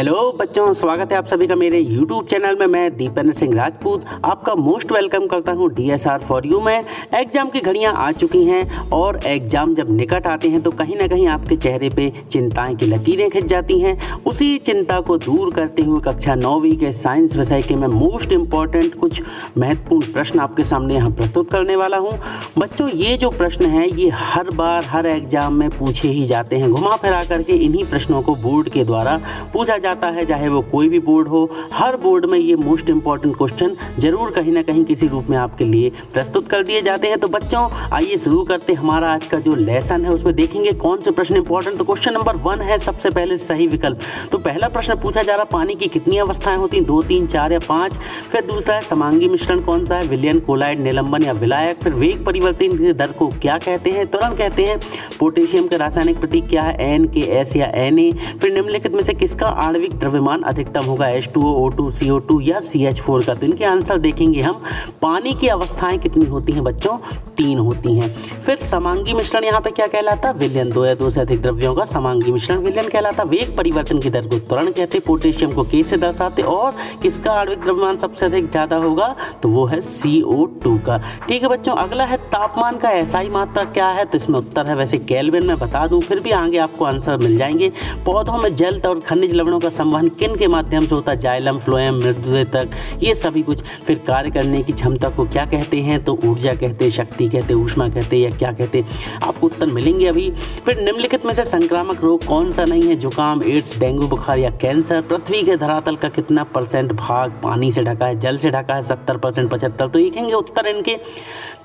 Hello बच्चों, स्वागत है आप सभी का मेरे YouTube चैनल में। मैं दीपेंद्र सिंह राजपूत आपका मोस्ट वेलकम करता हूं DSR फॉर यू में। एग्ज़ाम की घड़ियां आ चुकी हैं और एग्ज़ाम जब निकट आते हैं तो कहीं ना कहीं आपके चेहरे पे चिंताएं की लकीरें खिंच जाती हैं। उसी चिंता को दूर करते हुए कक्षा 9वीं के साइंस विषय के मैं मोस्ट इम्पॉर्टेंट कुछ महत्वपूर्ण प्रश्न आपके सामने यहाँ प्रस्तुत करने वाला हूँ। बच्चों, ये जो प्रश्न हैं ये हर बार हर एग्ज़ाम में पूछे ही जाते हैं। घुमा फिरा करके इन्हीं प्रश्नों को बोर्ड के द्वारा पूछा जाता है, चाहे वो कोई भी बोर्ड हो। हर बोर्ड में ये मोस्ट इंपॉर्टेंट क्वेश्चन जरूर कहीं ना कहीं किसी रूप में आपके लिए प्रस्तुत कर दिए जाते हैं। तो बच्चों, आइए शुरू करते हैं हमारा आज का जो लेसन है। उसमें देखेंगे कौन से प्रश्न इंपॉर्टेंट। तो क्वेश्चन नंबर 1 है सबसे पहले सही विकल्प। तो पहला प्रश्न पूछा जा रहा, पानी की कितनी अवस्थाएं होती हैं, 2, 3, 4 या 5। फिर दूसरा है समांगी मिश्रण कौन सा है, विलयन, कोलाइड, निलंबन या विलायक। फिर वेग परिवर्तन की दर को क्या कहते हैं, त्वरण कहते हैं। पोटेशियम का रासायनिक प्रतीक क्या है, NK, S या Na। फिर निम्नलिखित में से किसका आणविक द्रव्यमान अधिकतम होगा, H2O, O2, CO2 या CH4 का। तो इनके आंसर देखेंगे हम। पानी की अवस्थाएं कितनी होती हैं बच्चों, 3 होती हैं। फिर समांगी मिश्रण यहाँ पे क्या कहलाता, विलयन, 2 या 2 से अधिक द्रव्यों का समांगी मिश्रण विलयन कहलाता। वेग परिवर्तन की दर को त्वरण कहते। पोटेशियम को K से दर्शाते। और किसका आणविक द्रव्यमान सबसे अधिक ज्यादा होगा, तो वो है CO2 का। ठीक है बच्चों, अगला है तापमान का SI मात्रा क्या है। तो इसमें उत्तर है वैसे केल्विन में बता दूं, फिर भी आगे आपको आंसर मिल जाएंगे। पौधों में जल और खनिज लवणों का संवहन किन के माध्यम से होता है, जाइलम, फ्लोएम, मृदुतक, ये सभी कुछ। फिर कार्य करने की क्षमता को क्या कहते हैं, तो ऊर्जा कहते, शक्ति कहते, ऊष्मा कहते या क्या कहते, आपको उत्तर मिलेंगे अभी। फिर निम्नलिखित में से संक्रामक रोग कौन सा नहीं है, जुकाम, एड्स, डेंगू बुखार या कैंसर। पृथ्वी के धरातल का कितना % भाग पानी से ढका है, जल से ढका है, 70%, 75। तो देखेंगे उत्तर इनके।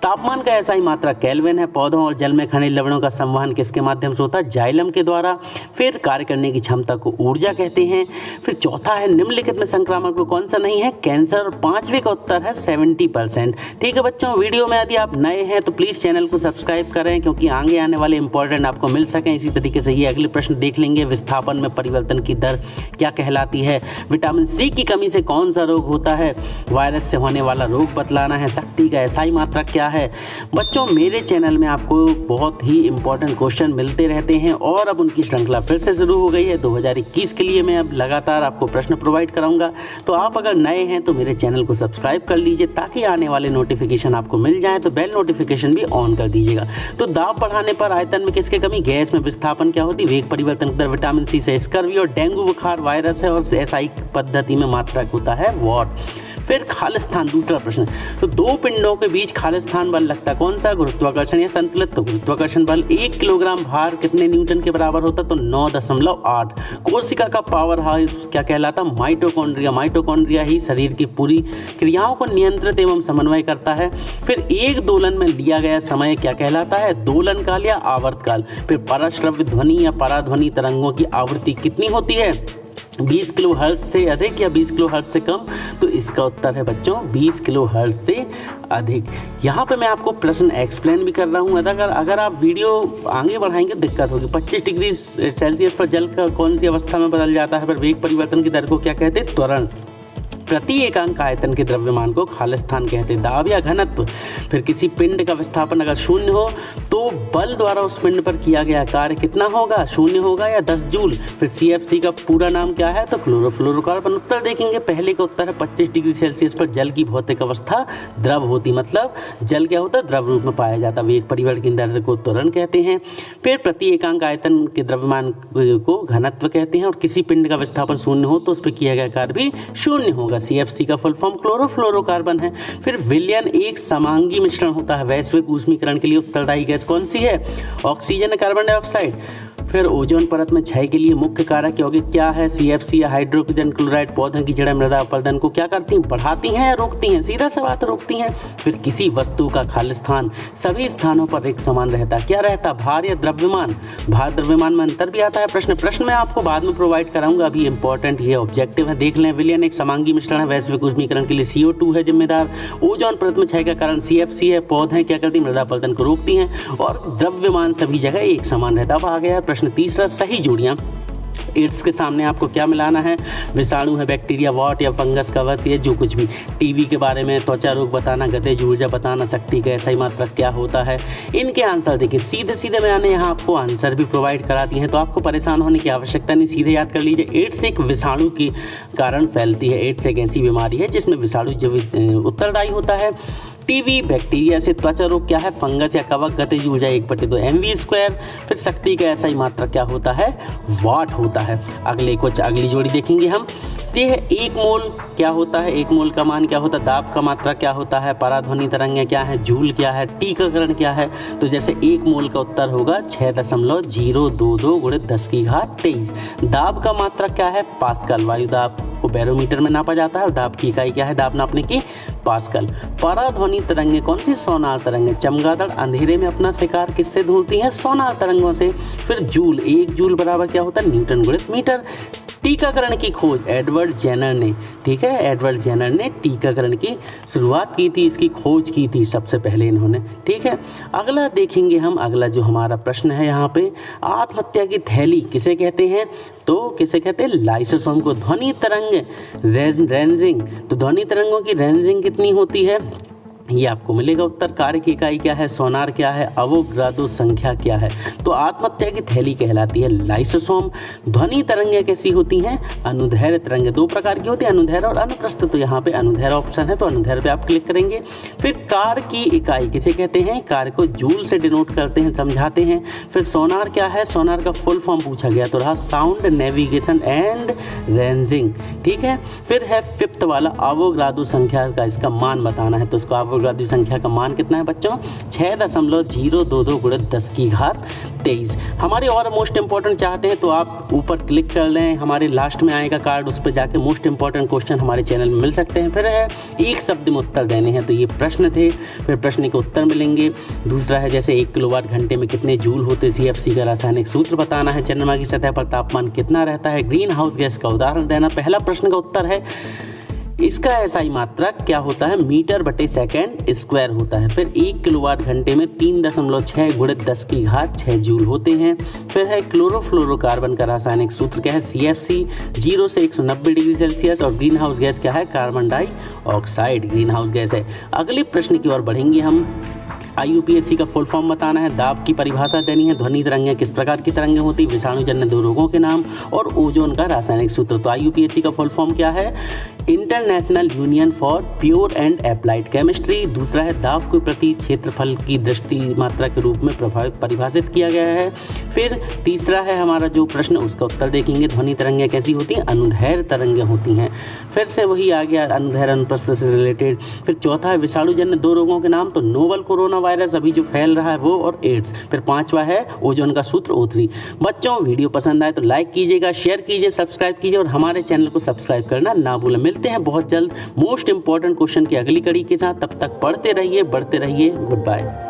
तापमान का SI मात्रा केल्विन है। पौधों और जल में खनिज लवणों का संवहन किसके माध्यम से होता है, जाइलम के द्वारा। फिर कार्य करने की क्षमता को ऊर्जा कहते हैं। फिर चौथा है निम्नलिखित में संक्रामक रोग कौन सा नहीं है, कैंसर। और 5वें का उत्तर है 70%। ठीक है बच्चों, वीडियो में यदि आप नए हैं तो प्लीज़ चैनल को सब्सक्राइब करें क्योंकि आगे आने वाले इंपॉर्टेंट आपको मिल सकें। इसी तरीके से ये अगले प्रश्न देख लेंगे। विस्थापन में परिवर्तन की दर क्या कहलाती है। विटामिन C की कमी से कौन सा रोग होता है, वायरस से होने वाला रोग बतलाना है। शक्ति का SI मात्रा क्या है। बच्चों, मेरे चैनल में आपको बहुत ही इंपॉर्टेंट क्वेश्चन मिलते रहते हैं और अब उनकी श्रृंखला फिर से शुरू हो गई है। 2021 के लिए मैं अब लगातार आपको प्रश्न प्रोवाइड कराऊंगा। तो आप अगर नए हैं तो मेरे चैनल को सब्सक्राइब कर लीजिए ताकि आने वाले नोटिफिकेशन आपको मिल जाए। तो बेल नोटिफिकेशन भी ऑन कर दीजिएगा। तो दाब बढ़ाने पर आयतन में किसकी कमी, गैस में। विस्थापन क्या होती, वेग परिवर्तन की दर, विटामिन C से स्कर्वी और डेंगू बुखार वायरस है। और SI पद्धति में मात्रक होता है वॉट। फिर खालिस्तान, दूसरा प्रश्न। तो 2 पिंडों के बीच खालिस्तान बल लगता है कौन सा, गुरुत्वाकर्षण या संतुलित। तो गुरुत्वाकर्षण बल। 1 किलोग्राम भार कितने न्यूटन के बराबर होता, तो 9.8। कोशिका का पावर हाउस क्या कहलाता, माइटोकॉन्ड्रिया। माइटोकॉन्ड्रिया ही शरीर की पूरी क्रियाओं को नियंत्रित एवं समन्वय करता है। फिर एक दोलन में लिया गया समय क्या कहलाता है, दोलन काल या आवर्तकाल। फिर पराश्रव्य ध्वनि या पराध्वनि तरंगों की आवृत्ति कितनी होती है, 20 किलो हर्ट्ज से अधिक या 20 किलो हर्ट्ज से कम। तो इसका उत्तर है बच्चों 20 किलो हर्ट्ज से अधिक। यहाँ पे मैं आपको प्रश्न एक्सप्लेन भी कर रहा हूँ। अगर आप वीडियो आगे बढ़ाएंगे दिक्कत होगी। 25 डिग्री सेल्सियस पर जल का कौन सी अवस्था में बदल जाता है। फिर वेग परिवर्तन की दर को क्या कहते हैं, त्वरण। प्रति एकांक आयतन के द्रव्यमान को खालिस्तान कहते हैं। दाब या घनत्व। फिर किसी पिंड का विस्थापन अगर 0 हो तो बल द्वारा उस पिंड पर किया गया कार्य कितना होगा, 0 होगा या 10 जूल। फिर CFC का पूरा नाम क्या है, तो क्लोरोफ्लोरोकार्बन। उत्तर देखेंगे। पहले का उत्तर है 25 डिग्री सेल्सियस पर जल की भौतिक अवस्था द्रव होती, मतलब जल क्या होता है, द्रव रूप में पाया जाता। वेग परिवर्तन की दर को त्वरण कहते हैं। फिर प्रति एकांक आयतन के द्रव्यमान को घनत्व कहते हैं। और किसी पिंड का विस्थापन 0 हो तो उस पर किया गया कार्य भी 0 होगा। CFC का फुल फॉर्म क्लोरोफ्लोरोकार्बन है। फिर विलयन एक समांगी मिश्रण होता है। वैश्विक ऊष्मीकरण के लिए उत्तरदायी गैस कौन सी है, ऑक्सीजन, कार्बन डाइऑक्साइड। फिर ओजोन परत में क्षय के लिए मुख्य कारक यौगिक क्या है, CFC या हाइड्रोजन क्लोराइड। पौधों की जड़ें मृदा अपरदन को क्या करती हैं, बढ़ाती हैं या रोकती हैं, सीधा सा बात रोकती हैं। फिर किसी वस्तु का खालिस्तान सभी स्थानों पर एक समान रहता, क्या रहता, भार या द्रव्यमान। भार द्रव्यमान में अंतर भी आता है। प्रश्न मैं आपको बाद में प्रोवाइड कराऊंगा, अभी इंपॉर्टेंट ये ऑब्जेक्टिव है, देख लें। विलयन एक समांगी मिश्रण है। वैश्विक ऊष्मीकरण के लिए CO2 है जिम्मेदार। ओजोन परत में क्षय का कारण CFC है। पौधे क्या करती हैं, मृदा अपरदन को रोकती हैं। और द्रव्यमान सभी जगह एक समान रहता। अब आ गया प्रश्न तीसरा, सही जोड़ियाँ। एड्स के सामने आपको क्या मिलाना है, विषाणु है, बैक्टीरिया, वॉट या फंगस, कवच, ये जो कुछ भी। टीबी के बारे में, त्वचा रोग बताना, गतिज ऊर्जा बताना, शक्ति का SI मात्रक क्या होता है। इनके आंसर देखिए सीधे सीधे मैंने यहाँ आपको आंसर भी प्रोवाइड करा दिए हैं, तो आपको परेशान होने की आवश्यकता नहीं, सीधे याद कर लीजिए। एड्स एक विषाणु के कारण फैलती है। एड्स एक ऐसी बीमारी है जिसमें विषाणु जब उत्तरदायी होता है। टीबी बैक्टीरिया से। त्वचा रोग क्या है, फंगस या कवक, गतिज ऊर्जा 1/2 mv²। फिर शक्ति का SI मात्रक क्या होता है, वाट होता है। अगली जोड़ी देखेंगे हम। ये है 1 मोल क्या होता है, 1 मोल का मान क्या होता है, दाब का मात्रा क्या होता है, पराध्वनि तरंग क्या है, जूल क्या है, टीकाकरण क्या है। तो जैसे 1 मोल का उत्तर होगा 6.022 × 10⁻23। दाब का मात्रा क्या है, पास्कल। वायु दाब को बैरोमीटर में नापा जाता है और दाब की इकाई क्या है, दाब नापने की, पास्कल। पराध्वनि तरंगें कौन सी, सोनार तरंगें। चमगादड़ अंधेरे में अपना शिकार किससे ढूंढती हैं, सोनार तरंगों से। फिर जूल, 1 जूल बराबर क्या होता है, न्यूटन × मीटर। टीकाकरण की खोज एडवर्ड जेनर ने, ठीक है, एडवर्ड जेनर ने टीकाकरण की शुरुआत की थी, इसकी खोज की थी सबसे पहले इन्होंने, ठीक है। अगला देखेंगे हम, अगला जो हमारा प्रश्न है यहाँ पे, आत्महत्या की थैली किसे कहते हैं, तो किसे कहते हैं, लाइसोसोम को। ध्वनि तरंग रेंजिंग, तो ध्वनि तरंगों की रेंजिंग कितनी होती है, ये आपको मिलेगा उत्तर। कार्य की इकाई क्या है, सोनार क्या है, अवोगाद्रो संख्या क्या है। तो आत्महत्या की थैली कहलाती है लाइसोसोम। ध्वनि तरंगें कैसी होती हैं, अनुदैर्घ्य तरंगें 2 प्रकार की होती है, अनुदैर्घ्य और अनुप्रस्थ। तो यहाँ पे अनुदैर्घ्य ऑप्शन है, तो अनुदैर्घ्य पे आप क्लिक करेंगे। फिर कार्य की इकाई किसे कहते हैं, कार्य को जूल से डिनोट करते हैं, समझाते हैं। फिर सोनार क्या है, सोनार का फुल फॉर्म पूछा गया तो रहा साउंड नेविगेशन एंड रेंजिंग, ठीक है। फिर है 5th वाला, अवोगाद्रो संख्या का इसका मान बताना है, तो इसको अवोगाद्रो संख्या का मान कितना है बच्चों, 6.022 × 10⁻23। हमारे और मोस्ट इंपॉर्टेंट चाहते हैं तो आप ऊपर क्लिक कर लें, हमारे लास्ट में आएगा कार्ड, उस पर जाके मोस्ट इंपॉर्टेंट क्वेश्चन हमारे चैनल में मिल सकते हैं। फिर है 1 शब्द में उत्तर देने हैं, तो ये प्रश्न थे, फिर प्रश्न के उत्तर मिलेंगे। दूसरा है जैसे 1 किलोवाट घंटे में कितने जूल होते, CFC का रासायनिक सूत्र बताना है। चंद्रमा की सतह पर तापमान कितना रहता है, ग्रीन हाउस गैस का उदाहरण देना। पहला प्रश्न का उत्तर है, इसका SI मात्रक क्या होता है, मीटर/सेकंड² होता है। फिर 1 किलोवाट घंटे में 3.6 × 10⁻6 जूल होते हैं। फिर है क्लोरोफ्लोरोकार्बन का रासायनिक सूत्र क्या है, CFC, 0 से 190 डिग्री सेल्सियस। और ग्रीन हाउस गैस क्या है, carbon dioxide green house gas है। अगले प्रश्न की ओर बढ़ेंगे हम। IUPAC का फुल फॉर्म बताना है, दाब की परिभाषा देनी है, ध्वनि तरंगें किस प्रकार की तरंगें होती, विषाणुजन्य 2 रोगों के नाम और ओजोन का रासायनिक सूत्र। तो IUPAC का फुल फॉर्म क्या है, international union for pure and applied chemistry. दूसरा है दाब को प्रति क्षेत्रफल की दृष्टि मात्रा के रूप में परिभाषित किया गया है। फिर तीसरा है हमारा जो प्रश्न, उसका उत्तर देखेंगे, ध्वनि तरंगें कैसी होती हैं, अनुदैर्घ्य तरंगें होती हैं। फिर से वही आ गया अनुदैर्घ्य अनुप्रस्थ से रिलेटेड। फिर चौथा है विषाणुजन्य 2 रोगों के नाम, तो नोवल कोरोना वायरस अभी जो फैल रहा है वो, और एड्स। फिर 5वां है ओजोन का सूत्र O3। बच्चों वीडियो पसंद आए तो लाइक कीजिएगा, शेयर कीजिए, सब्सक्राइब कीजिए और हमारे चैनल को सब्सक्राइब करना ना भूलें। मिलते हैं बहुत जल्द मोस्ट इंपॉर्टेंट क्वेश्चन की अगली कड़ी के साथ, तब तक पढ़ते रहिए, बढ़ते रहिए, गुड बाय।